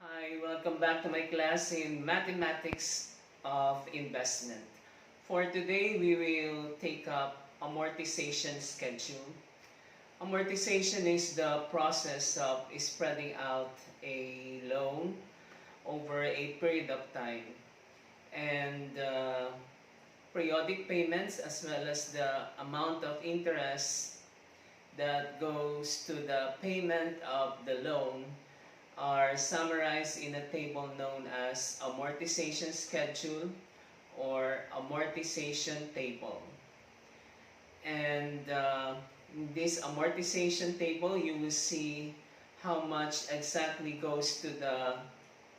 Hi, welcome back to my class in Mathematics of Investment. For today, we will take up amortization schedule. Amortization is the process of spreading out a loan over a period of time, and periodic payments as well as the amount of interest that goes to the payment of the loan are summarized in a table known as amortization schedule or amortization table. And in this amortization table, you will see how much exactly goes to the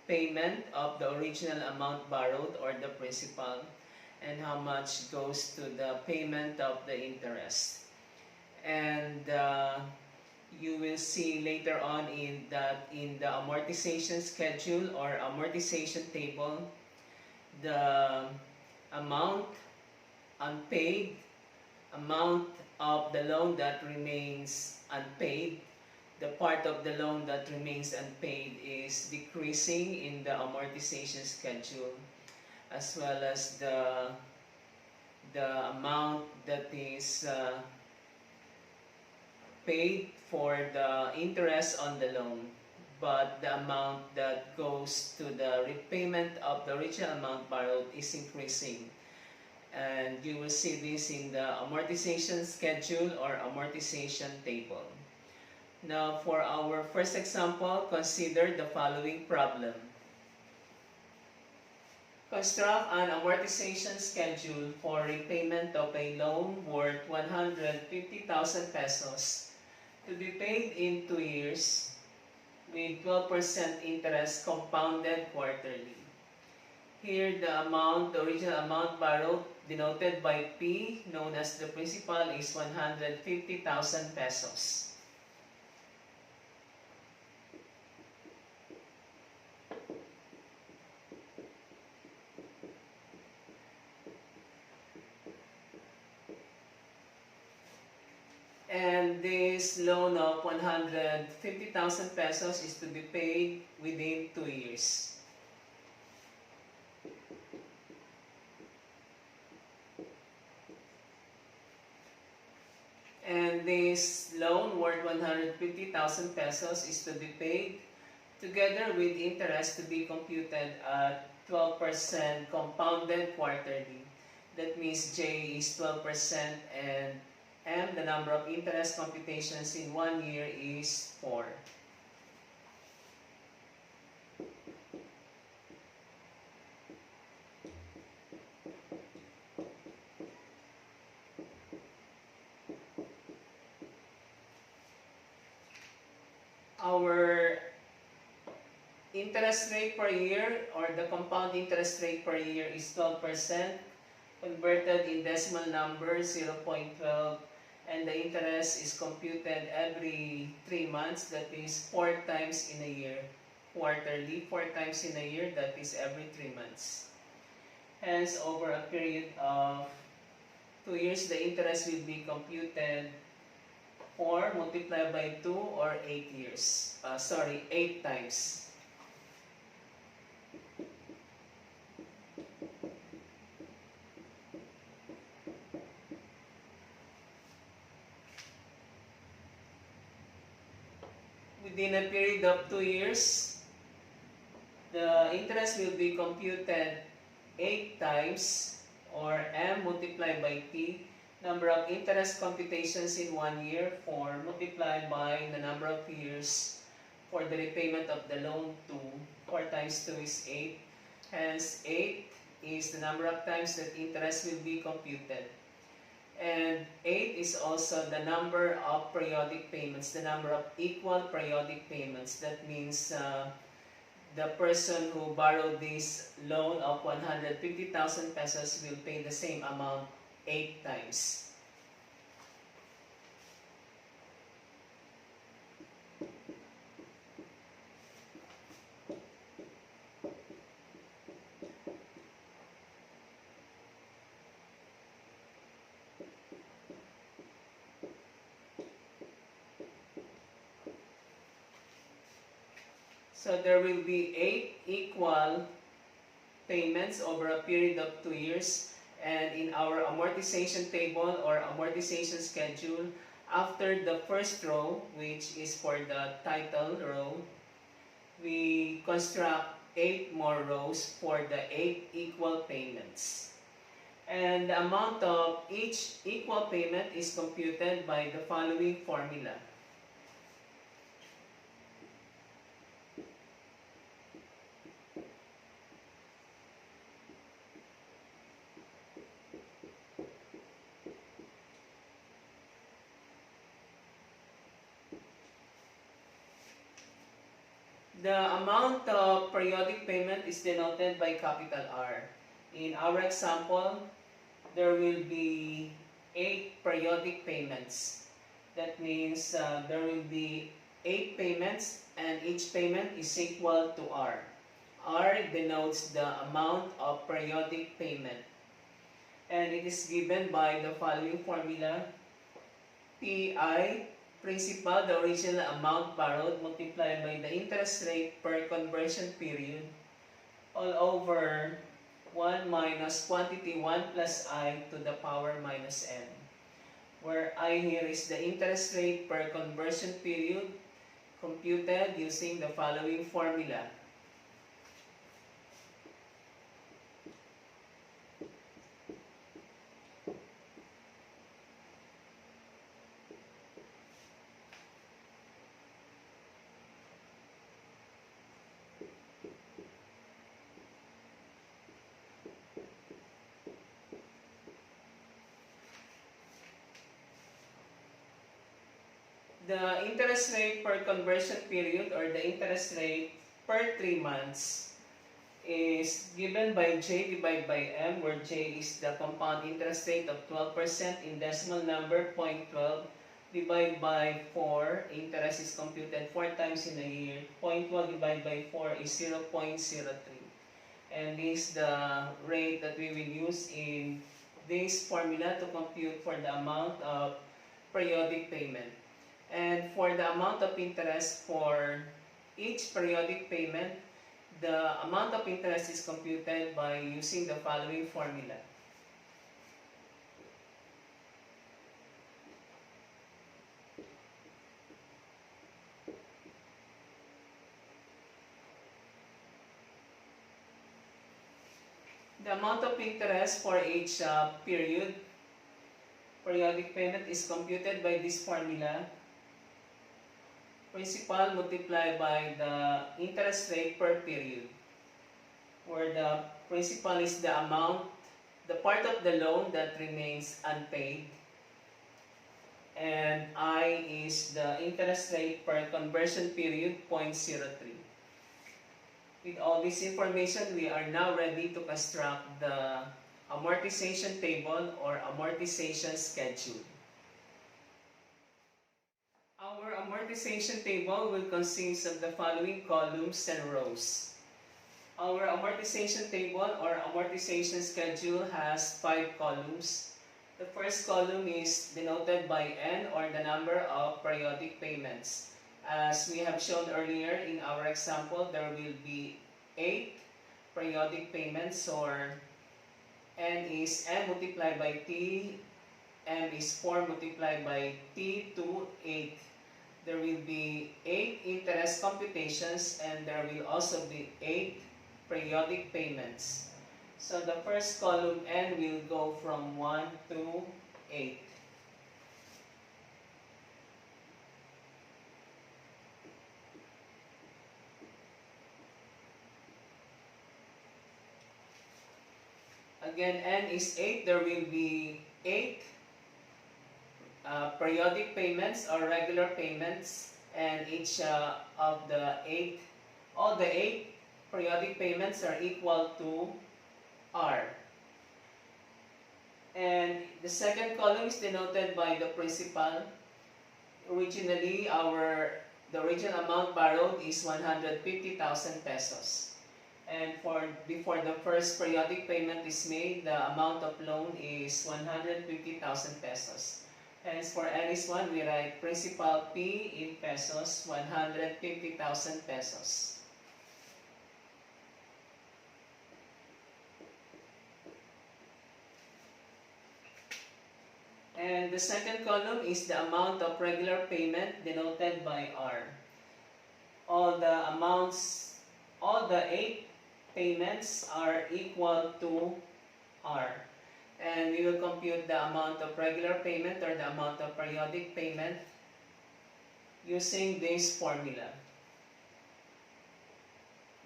payment of the original amount borrowed or the principal, and how much goes to the payment of the interest. And you will see later on in the amortization schedule or amortization table, the amount unpaid, amount of the loan that remains unpaid, the part of the loan that remains unpaid is decreasing in the amortization schedule, as well as the amount that is paid for the interest on the loan, but the amount that goes to the repayment of the original amount borrowed is increasing. And you will see this in the amortization schedule or amortization table. Now, for our first example, consider the following problem. Construct an amortization schedule for repayment of a loan worth 150,000 pesos to be paid in 2 years with 12% interest compounded quarterly. Here, the original amount borrowed, denoted by P, known as the principal, is 150,000 pesos. And this loan of 150,000 pesos is to be paid within 2 years. And this loan worth 150,000 pesos is to be paid together with interest to be computed at 12% compounded quarterly. That means J is 12% and M, the number of interest computations in 1 year, is 4. Our interest rate per year, or the compound interest rate per year, is 12%, converted in decimal number 0.12, and the interest is computed every 3 months, that is 4 times in a year. Quarterly, 4 times in a year, that is every 3 months. Hence, over a period of 2 years, the interest will be computed 4 multiplied by 2, or 8 years. 8 times. Within a period of 2 years, the interest will be computed 8 times, or M multiplied by T, number of interest computations in 1 year, 4 multiplied by the number of years for the repayment of the loan, 2. 4 times 2 is 8. Hence, 8 is the number of times that interest will be computed. And 8 is also the number of periodic payments, the number of equal periodic payments. That means the person who borrowed this loan of 150,000 pesos will pay the same amount 8 times. So there will be 8 equal payments over a period of 2 years. And in our amortization table or amortization schedule, after the first row, which is for the title row, we construct 8 more rows for the 8 equal payments. And the amount of each equal payment is computed by the following formula. The amount of periodic payment is denoted by capital R. In our example, there will be 8 periodic payments. That means there will be 8 payments and each payment is equal to R. R denotes the amount of periodic payment. And it is given by the following formula. PI, principal, the original amount borrowed, multiplied by the interest rate per conversion period, all over 1 minus quantity 1 plus I to the power minus n, where I here is the interest rate per conversion period computed using the following formula. The interest rate per conversion period or the interest rate per 3 months is given by J divided by M, where J is the compound interest rate of 12% in decimal number 0.12 divided by 4. Interest is computed 4 times in a year. 0.12 divided by 4 is 0.03. And this is the rate that we will use in this formula to compute for the amount of periodic payment. And for the amount of interest for each periodic payment, the amount of interest is computed by using the following formula. The amount of interest for each periodic payment is computed by this formula. Principal multiplied by the interest rate per period, where the principal is the amount, the part of the loan that remains unpaid, and I is the interest rate per conversion period, 0.03. With all this information, we are now ready to construct the amortization table or amortization schedule. Our amortization table will consist of the following columns and rows. Our amortization table or amortization schedule has 5 columns. The first column is denoted by N, or the number of periodic payments. As we have shown earlier in our example, there will be 8 periodic payments, or N is M multiplied by T, M is 4 multiplied by T to 8. There will be 8 interest computations and there will also be 8 periodic payments. So the first column N will go from 1 to 8. Again, N is 8. There will be 8 periodic payments or regular payments, and each of the 8, all the 8 periodic payments are equal to R. And the second column is denoted by the principal. Originally, the original amount borrowed is 150,000 pesos. And before the first periodic payment is made, the amount of loan is 150,000 pesos. Hence, for N is 1, we write principal P in pesos, 150,000 pesos. And the second column is the amount of regular payment denoted by R. All the amounts, all the 8 payments are equal to R. And we will compute the amount of regular payment or the amount of periodic payment using this formula.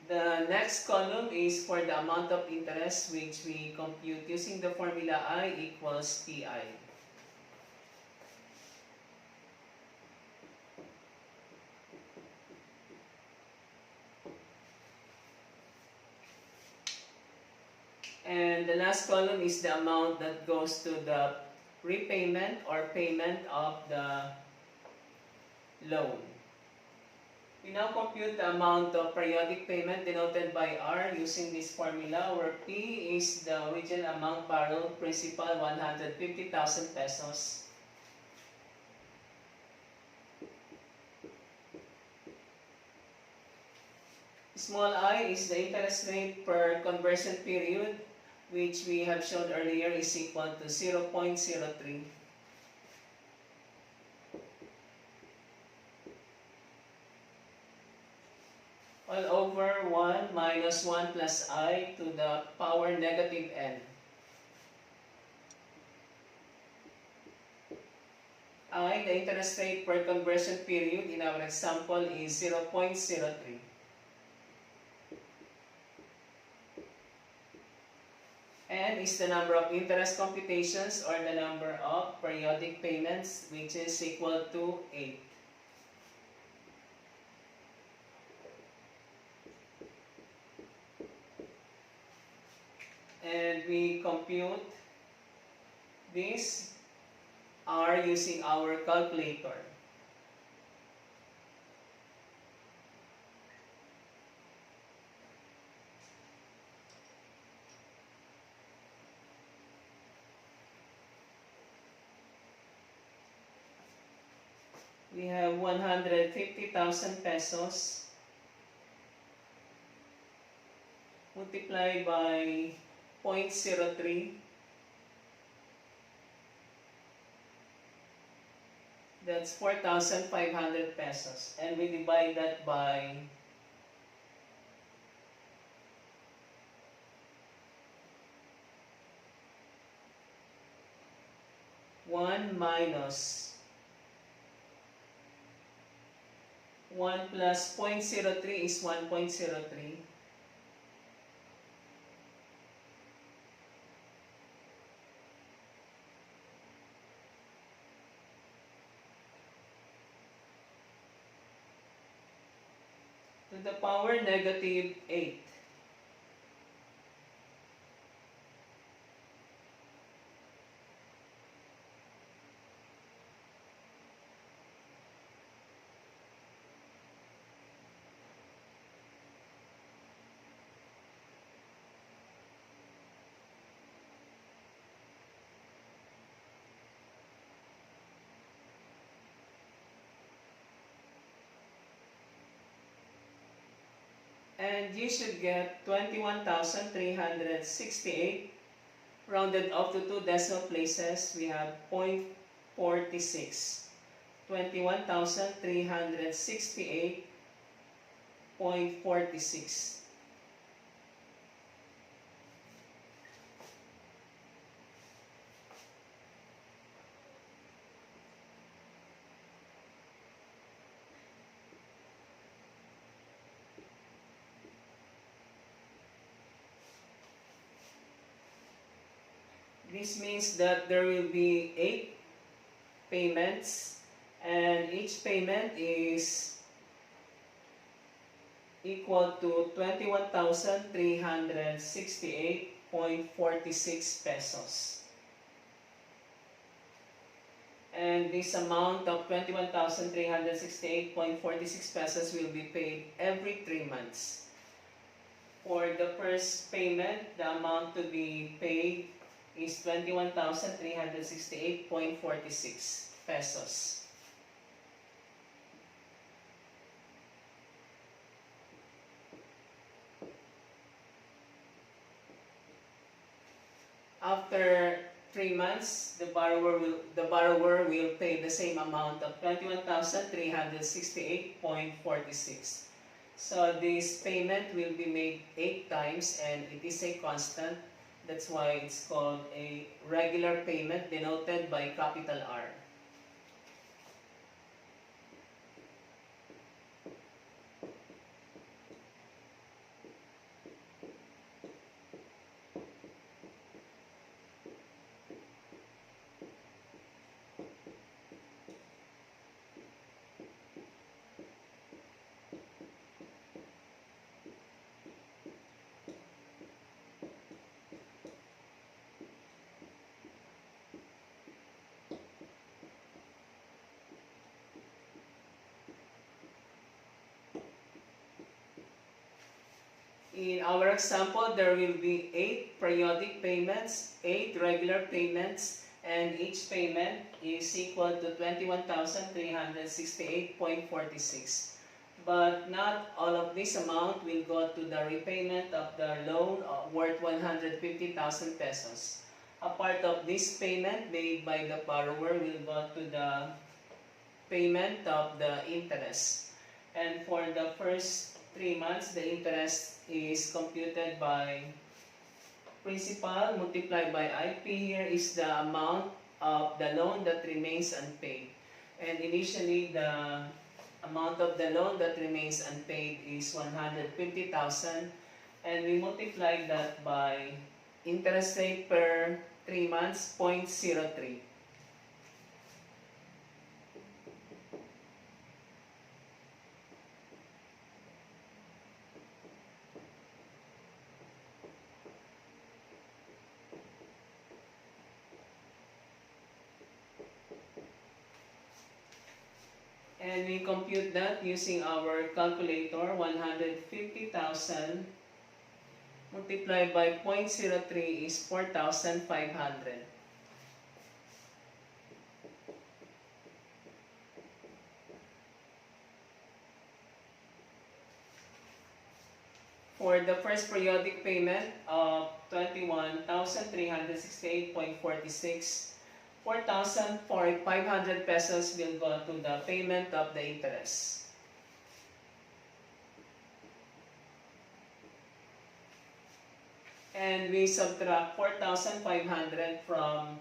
The next column is for the amount of interest, which we compute using the formula I equals PI. And the last column is the amount that goes to the repayment or payment of the loan. We now compute the amount of periodic payment denoted by R using this formula, where P is the original amount borrowed, principal 150,000 pesos. Small I is the interest rate per conversion period, which we have shown earlier is equal to 0.03. All over 1 minus 1 plus I to the power negative n. I, the interest rate per conversion period in our example, is 0.03. N is the number of interest computations or the number of periodic payments, which is equal to 8. And we compute this R using our calculator. We have 150,000 pesos multiplied by 0.03. That's 4,500 pesos. And we divide that by 1 minus 1 plus 0.03 is 1.03. To the power negative 8. And you should get 21,368. Rounded up to 2 decimal places, we have 0.46. 21,368.46. This means that there will be 8 payments, and each payment is equal to 21,368.46 pesos. And this amount of 21,368.46 pesos will be paid every 3 months. For the first payment, the amount to be paid is 21,368.46 pesos. After 3 months, the borrower will pay the same amount of 21,368.46. So this payment will be made 8 times and it is a constant. That's why it's called a regular payment denoted by capital R. In our example, there will be 8 periodic payments, 8 regular payments, and each payment is equal to 21,368.46. But not all of this amount will go to the repayment of the loan worth 150,000 pesos. A part of this payment made by the borrower will go to the payment of the interest. And for the first 3 months, the interest is computed by principal multiplied by IP. Here is the amount of the loan that remains unpaid. And initially, the amount of the loan that remains unpaid is 150,000. And we multiply that by interest rate per 3 months, 0.03. And we compute that using our calculator. 150,000 multiplied by 0.03 is 4,500. For the first periodic payment of 21,368.46, 4,500 pesos will go to the payment of the interest. And we subtract 4,500 from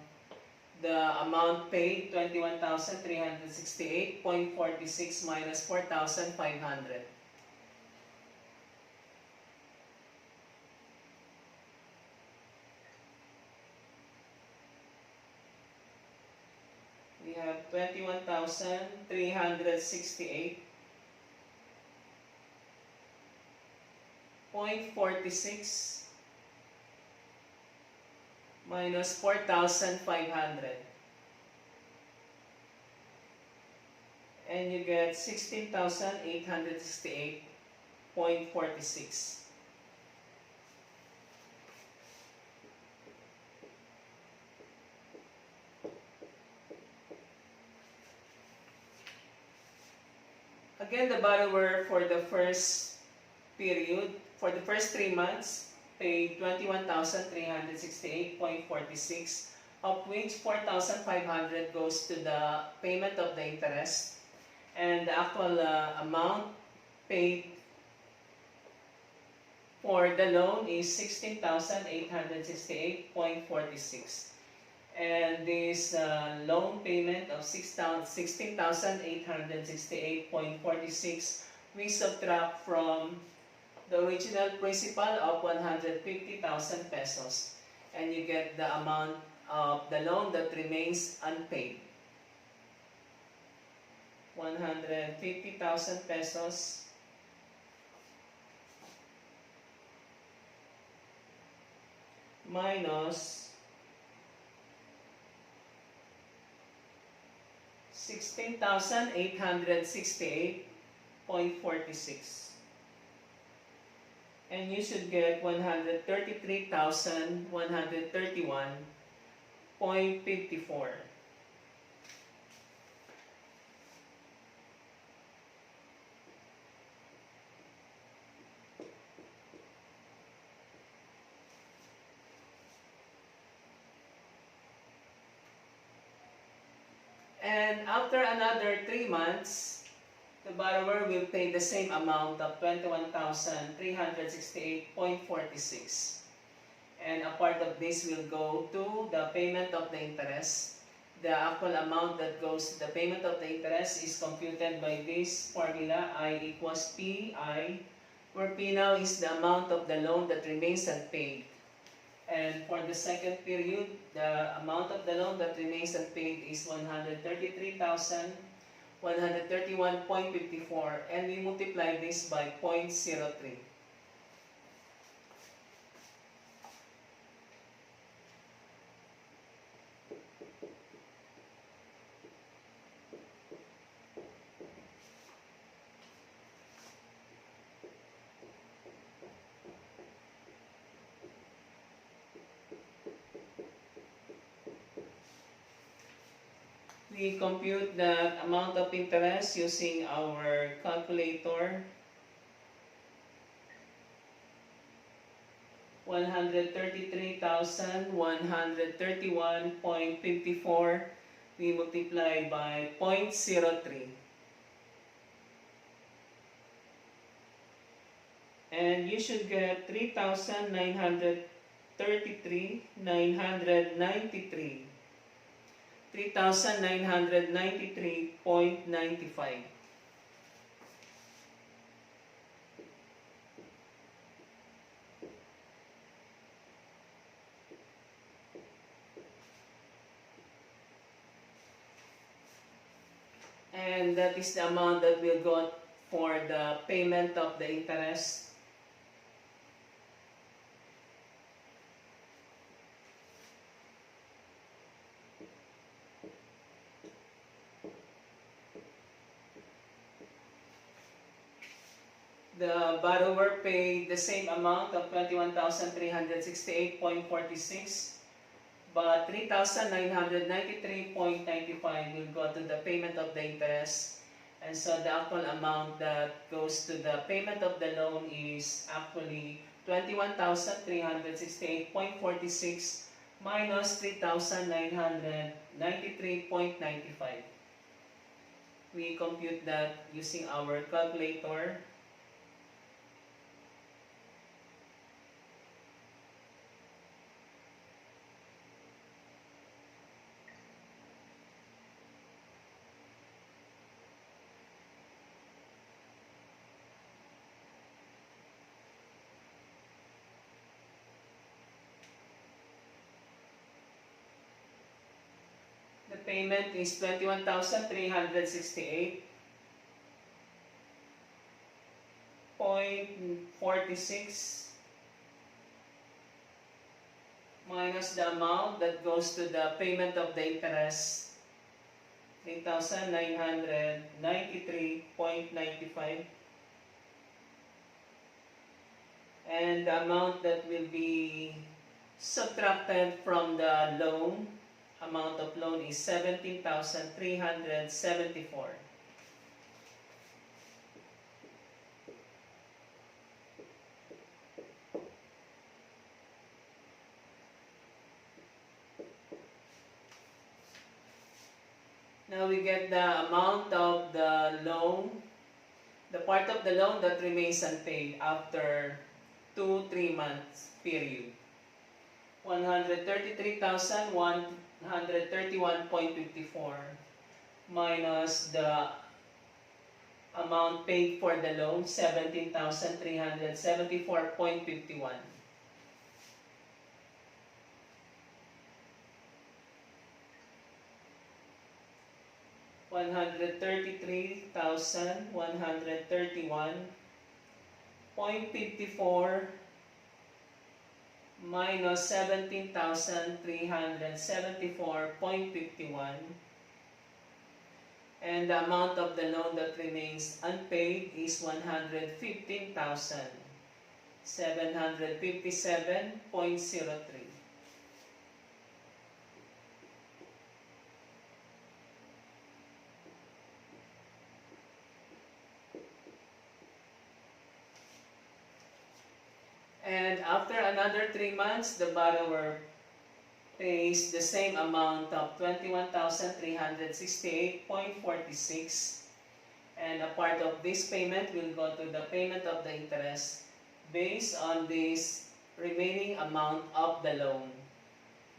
the amount paid, 21,368.46 minus 4,500. We have 21,368.46 minus 4,500. And you get 16,868.46. Again, the borrower for the first period, for the first 3 months, paid 21,368.46, of which 4,500 goes to the payment of the interest, and the actual amount paid for the loan is 16,868.46. And this loan payment of 16,868.46, we subtract from the original principal of 150,000 pesos. And you get the amount of the loan that remains unpaid. 150,000 pesos minus 16,868.46. And you should get 133,131.54. And after another 3 months, the borrower will pay the same amount of 21,368.46. And a part of this will go to the payment of the interest. The actual amount that goes to the payment of the interest is computed by this formula, I equals PI, where P now is the amount of the loan that remains unpaid. And for the second period, the amount of the loan that remains unpaid is 133,131.54, and we multiply this by 0.03. We compute the amount of interest using our calculator. 133,131.54, we multiply by 0.03. And you should get 3,993,993. 3,993.95. And that is the amount that we'll got for the payment of the interest. The borrower paid the same amount of 21,368.46, but 3,993.95 will go to the payment of the interest. And so the actual amount that goes to the payment of the loan is actually 21,368.46 minus 3,993.95. We compute that using our calculator. The payment is 21,368.46 minus the amount that goes to the payment of the interest, 3,993.95, and the amount that will be subtracted from the loan, amount of loan is 17,374. Now we get the amount of the loan, the part of the loan that remains unpaid after 2-3 months period. 133,131.54 minus the amount paid for the loan, 17,374.51. 133,131.54 minus 17,374.51, and the amount of the loan that remains unpaid is 115,757.03. And after another 3 months, the borrower pays the same amount of 21,368.46, and a part of this payment will go to the payment of the interest based on this remaining amount of the loan.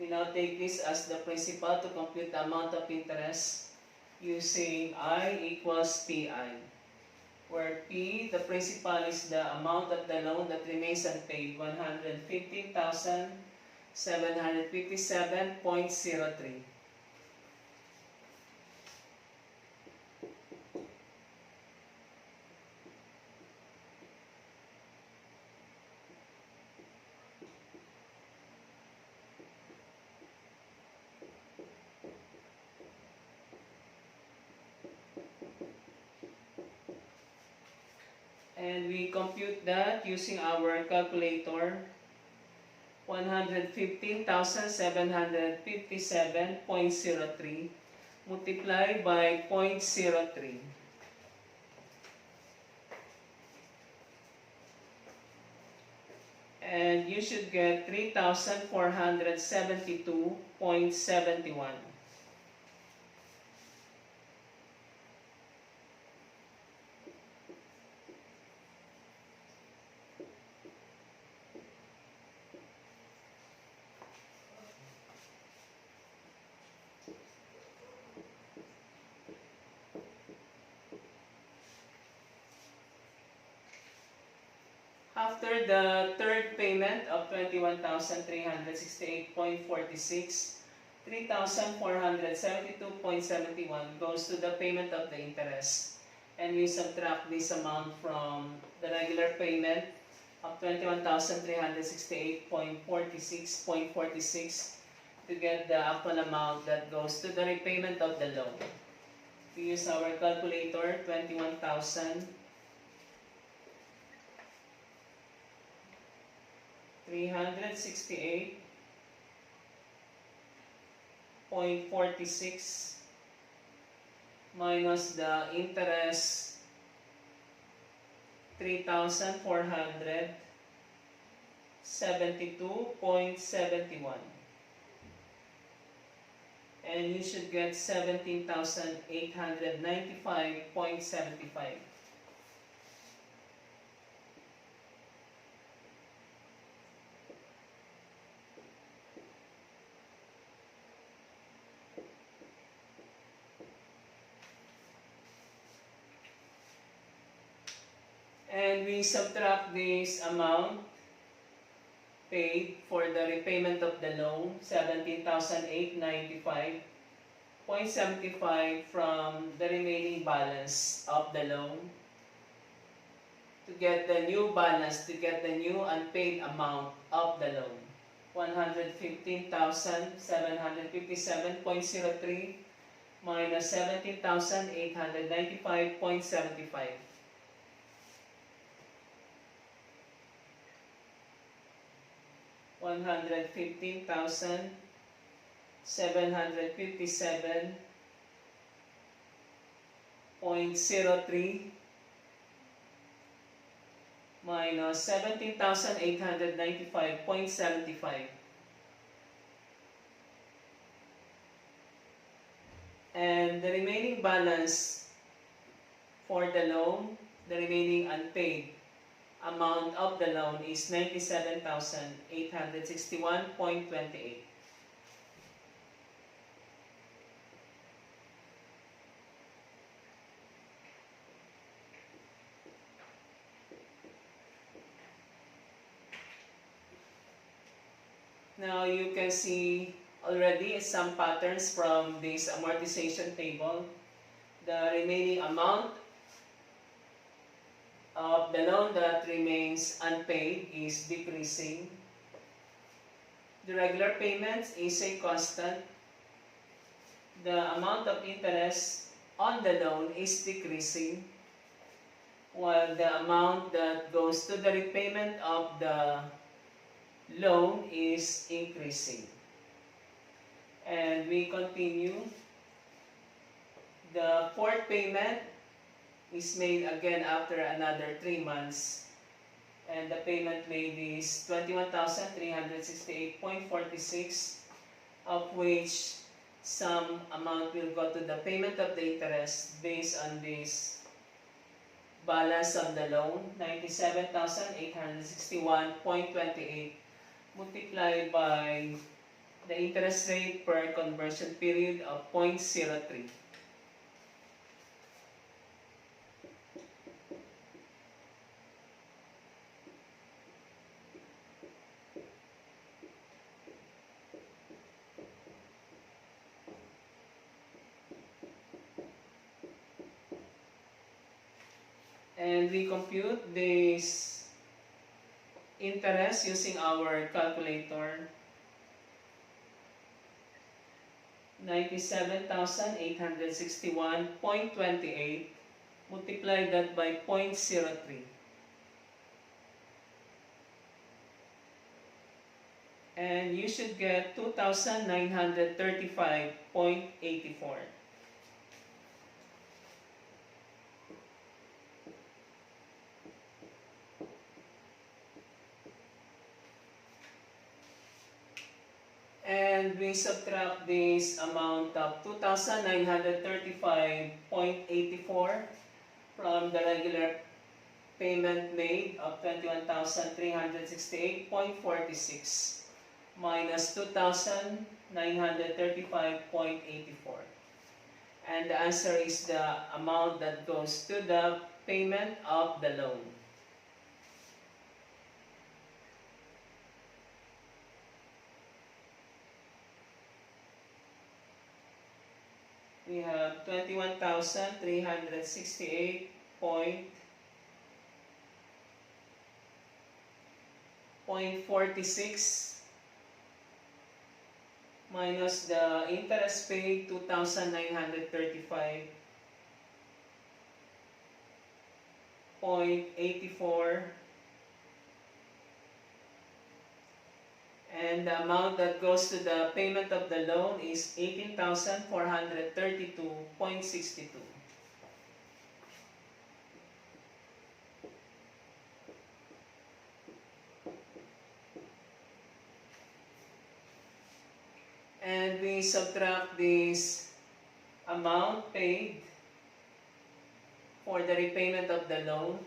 We now take this as the principal to compute the amount of interest using I equals PI, where P, the principal, is the amount of the loan that remains unpaid, 115,757.03. And we compute that using our calculator. 115,757.03 multiplied by 0.03. And you should get 3,472.71. After the third payment of 21,368.46, 3,472.71 goes to the payment of the interest. And we subtract this amount from the regular payment of 21,368.46 to get the actual amount that goes to the repayment of the loan. We use our calculator, 21,368.46 minus the interest 3,472.71, and you should get 17,895.75. And we subtract this amount paid for the repayment of the loan, 17,895.75, from the remaining balance of the loan to get the new balance, to get the new unpaid amount of the loan, 115,757.03 minus 17,895.75. 115,757.03 minus 17,895.75. And the remaining balance for the loan, the remaining unpaid amount of the loan is 97,861.28. Now you can see already some patterns from this amortization table. The remaining amount of the loan that remains unpaid is decreasing. The regular payments is a constant. The amount of interest on the loan is decreasing, while the amount that goes to the repayment of the loan is increasing. And we continue. The fourth payment is made again after another 3 months, and the payment made is 21,368.46 of which some amount will go to the payment of the interest based on this balance of the loan, 97,861.28 multiplied by the interest rate per conversion period of 0.03. And we compute this interest using our calculator. 97,861.28 multiply that by 0.03 and you should get 2,935.84. And we subtract this amount of 2,935.84 from the regular payment made of 21,368.46 minus 2,935.84. And the answer is the amount that goes to the payment of the loan. We have 21,368.46 minus the interest paid 2,935.84 and the amount that goes to the payment of the loan is 18,432.62. And we subtract this amount paid for the repayment of the loan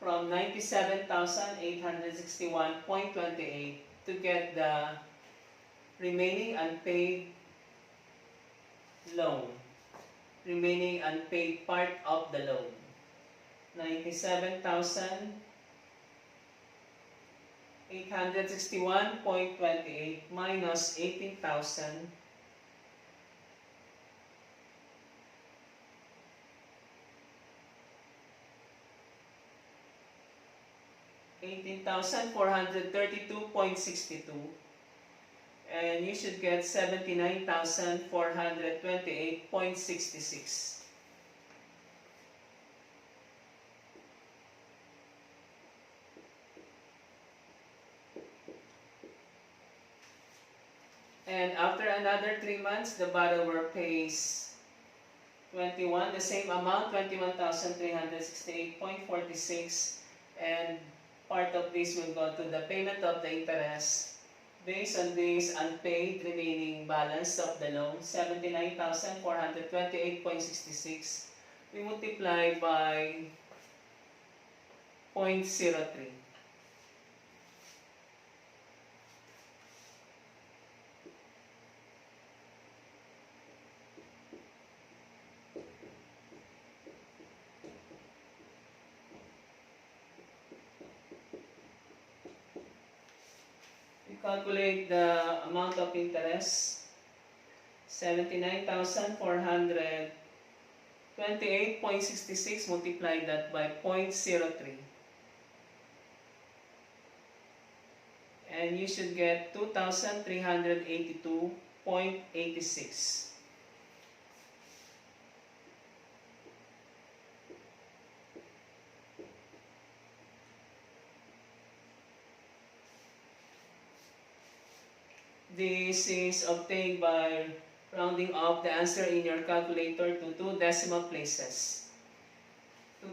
from 97,861.28 to get the remaining unpaid loan, remaining unpaid part of the loan. 97,861.28 minus 18,000 18,432.62 and you should get 79,428.66. And after another 3 months, the borrower pays 21, the same amount, 21,368.46, and part of this will go to the payment of the interest. Based on this unpaid remaining balance of the loan, 79,428.66, we multiply by 0.03. Calculate the amount of interest, 79,428.66 multiply that by 0.03 and you should get 2,382.86. This is obtained by rounding off the answer in your calculator to 2 decimal places.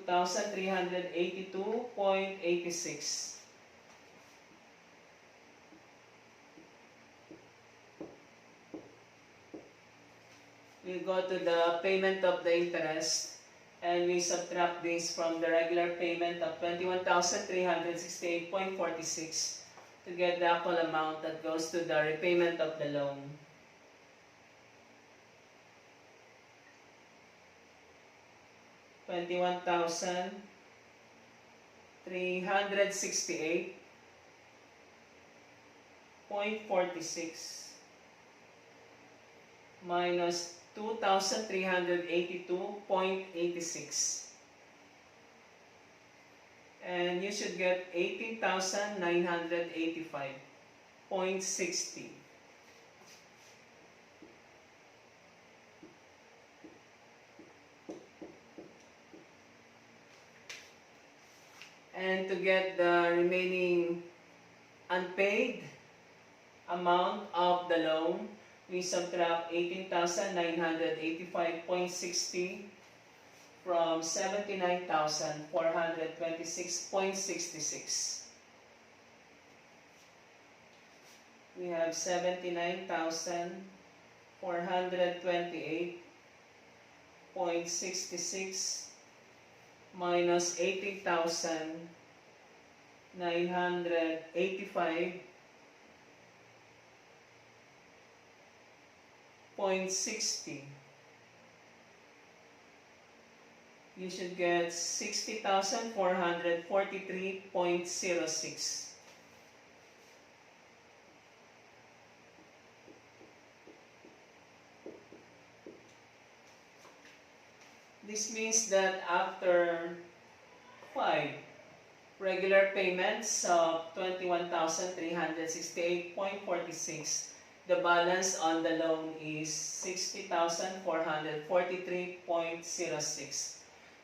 2,382.86. we go to the payment of the interest, and we subtract this from the regular payment of 21,368.46 to get the actual amount that goes to the repayment of the loan. $21,368.46 minus 2,382.86, and you should get 18,985.60. And to get the remaining unpaid amount of the loan, we subtract 18,985.60 from 79,426.66. We have 79,428.66 minus 18,985.60. You should get 60,443.06. This means that after 5 regular payments of 21,368.46, the balance on the loan is 60,443.06.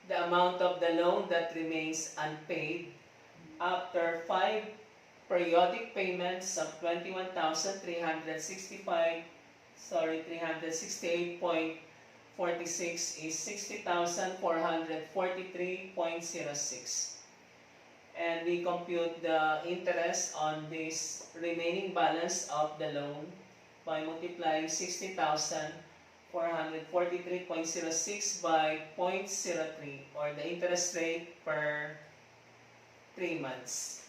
The amount of the loan that remains unpaid after 5 periodic payments of 368.46 is 60,443.06. And we compute the interest on this remaining balance of the loan by multiplying 60,443.06 by 0.03, or the interest rate per 3 months.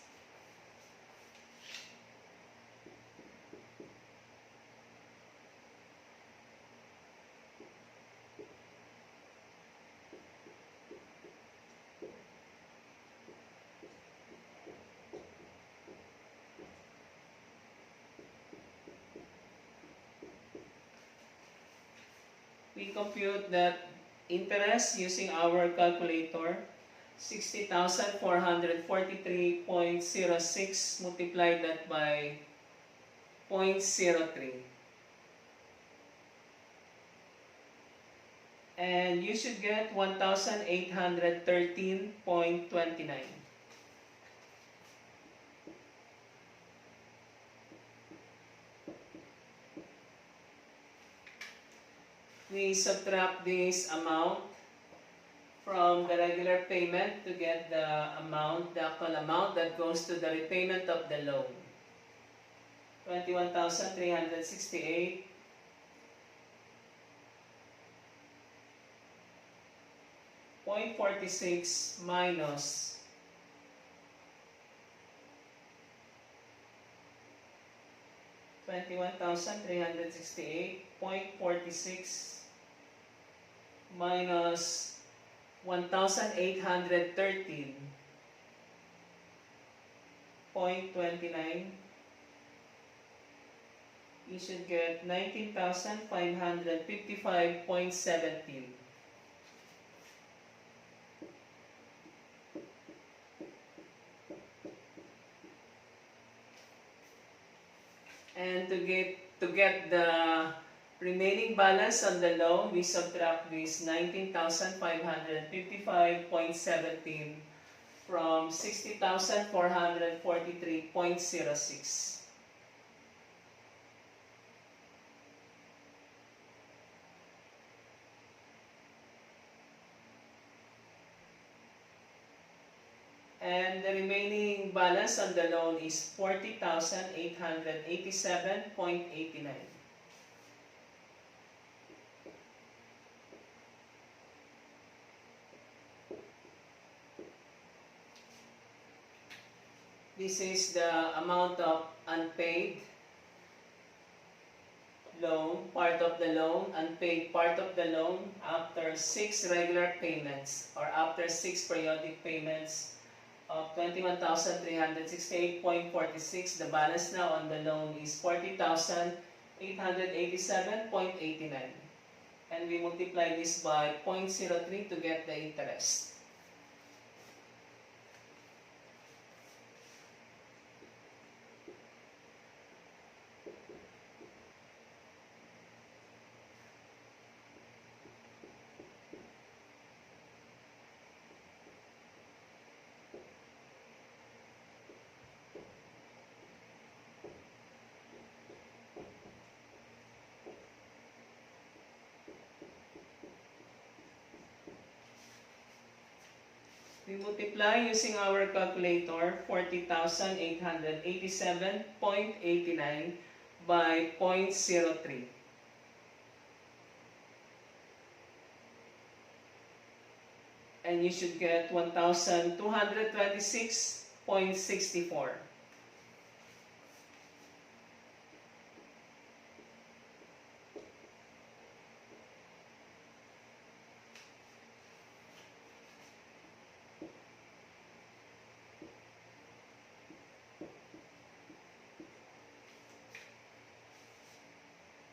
We compute that interest using our calculator. 60,443.06, multiply that by 0.03. And you should get 1,813.29. We subtract this amount from the regular payment to get the actual amount that goes to the repayment of the loan. 21,368.46 minus 21,368.46 minus 1,813.29, you should get 19,555.17. And to get the remaining balance on the loan, we subtract this 19,555.17 from 60,443.06. And the remaining balance on the loan is 40,887.89. This is the amount of unpaid loan, part of the loan, unpaid part of the loan after 6 regular payments or after 6 periodic payments of 21,368.46. The balance now on the loan is 40,887.89. And we multiply this by 0.03 to get the interest. We multiply using our calculator 40,887.89 by 0.03. And you should get 1,226.64.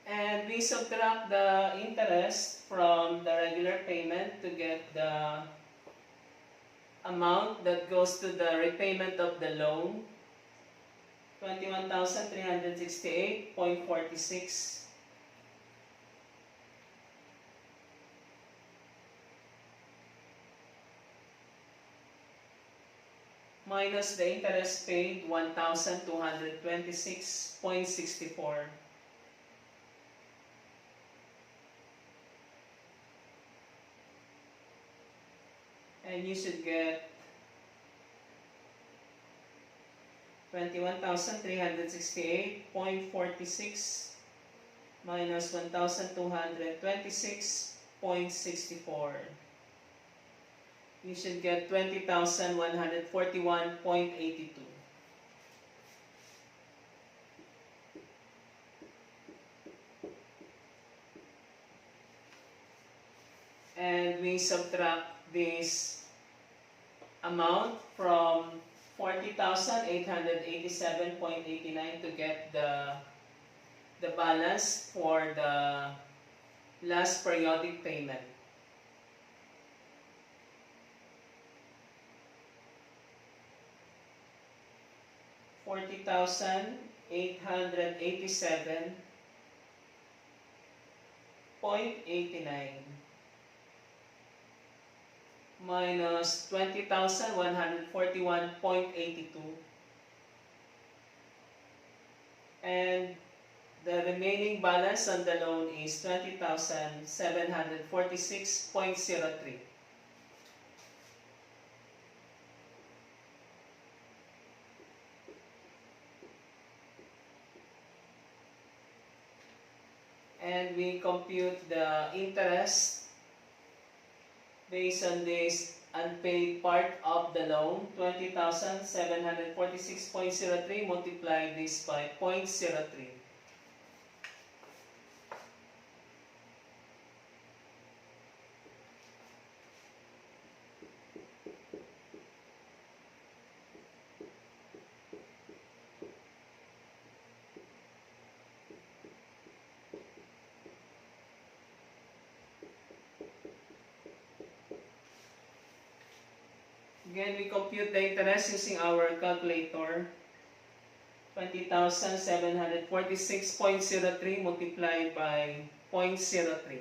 And we subtract the interest from the regular payment to get the amount that goes to the repayment of the loan, 21,368.46. Minus the interest paid, 1,226.64. And you should get 21,368.46 minus 1,226.64. You should get 20,141.82. And we subtract this amount from 40,887.89 to get the balance for the last periodic payment. $40,887.89 minus 20,141.82, and the remaining balance on the loan is 20,746.03. And we compute the interest based on this unpaid part of the loan, 20,746.03, multiply this by 0.03. Again, we compute the interest using our calculator. 20,746.03 multiplied by 0.03.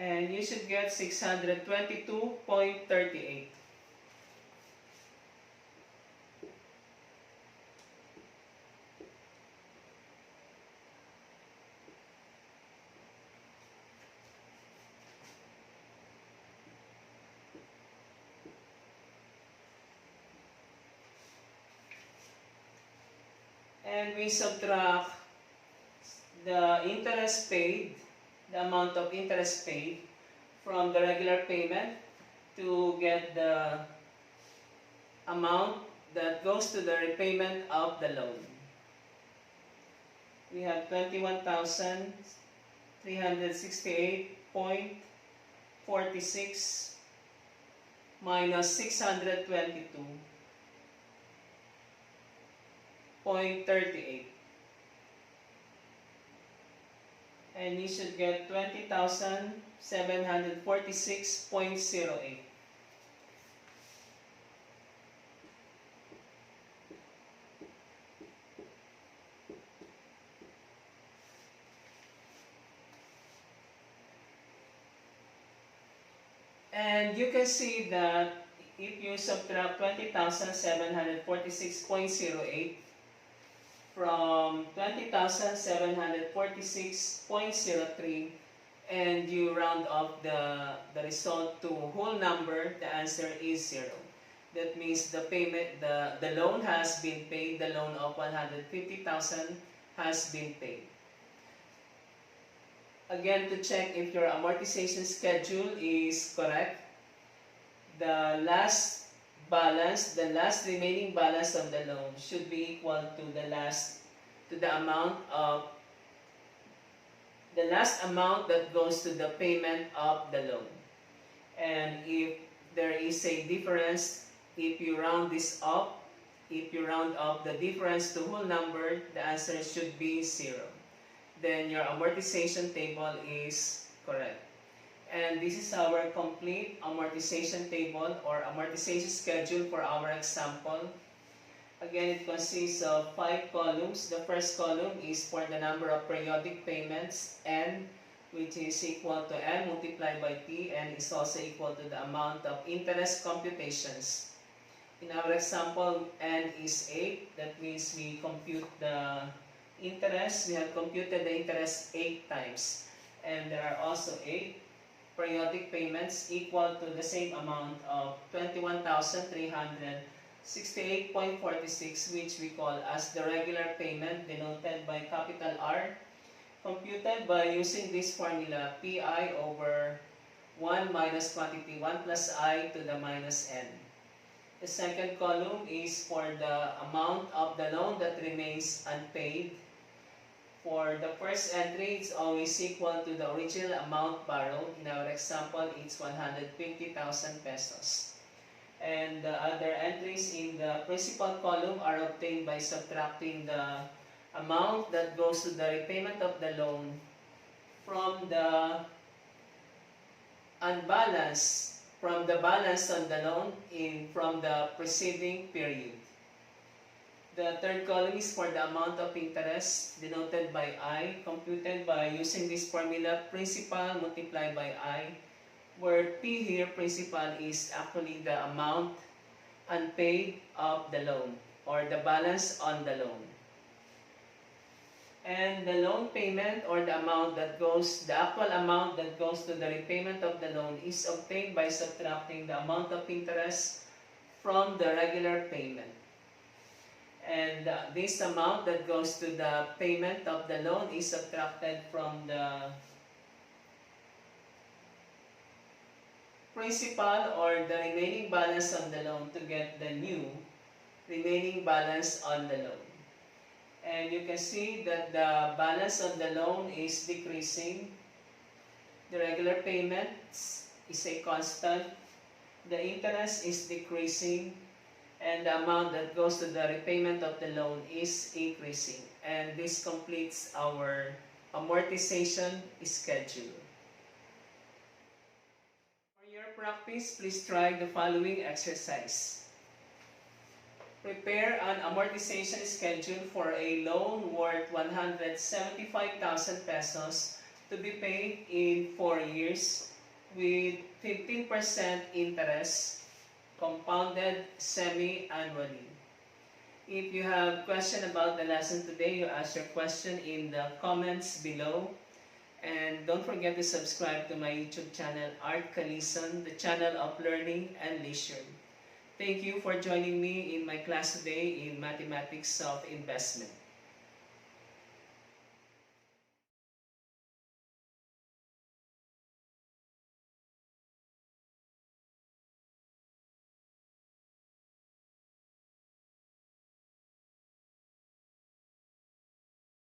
And you should get 622.38. and we subtract the interest paid, the amount of interest paid from the regular payment to get the amount that goes to the repayment of the loan. We have 21,368.46 minus 622.38. And you should get 20,746.08. And you can see that if you subtract 20,746.08 from 20,746.03 and you round off the result to whole number, the answer is 0. That means the payment, the loan has been paid, the loan of 150,000 has been paid. Again, to check if your amortization schedule is correct, the last balance, the last remaining balance of the loan should be equal to the last amount that goes to the payment of the loan. And if there is a difference, if you round this up, if you round up the difference to whole number, the answer should be 0. Then your amortization table is correct. And this is our complete amortization table or amortization schedule for our example. Again, it consists of 5 columns. The first column is for the number of periodic payments, N, which is equal to N multiplied by T, and is also equal to the amount of interest computations. In our example, N is 8. That means we compute the interest. We have computed the interest 8 times. And there are also 8 periodic payments equal to the same amount of 21,368.46, which we call as the regular payment, denoted by capital R, computed by using this formula, Pi over 1 minus quantity 1 plus I to the minus N. The second column is for the amount of the loan that remains unpaid. For the first entry, it's always equal to the original amount borrowed. In our example, it's 150,000 pesos. And the other entries in the principal column are obtained by subtracting the amount that goes to the repayment of the loan from the balance on the loan from the preceding period. The third column is for the amount of interest, denoted by I, computed by using this formula, principal multiplied by I, where P here, principal, is actually the amount unpaid of the loan, or the balance on the loan. And the loan payment, or the actual amount that goes to the repayment of the loan, is obtained by subtracting the amount of interest from the regular payment. And this amount that goes to the payment of the loan is subtracted from the principal or the remaining balance on the loan to get the new remaining balance on the loan. And you can see that the balance on the loan is decreasing. The regular payments is a constant. The interest is decreasing. And the amount that goes to the repayment of the loan is increasing. And this completes our amortization schedule. For your practice, please try the following exercise. Prepare an amortization schedule for a loan worth 175,000 pesos to be paid in 4 years with 15% interest, compounded semi-annually. If you have question about the lesson today, you ask your question in the comments below. And don't forget to subscribe to my YouTube channel, Art Kalison, the channel of learning and leisure. Thank you for joining me in my class today in Mathematics of Investment.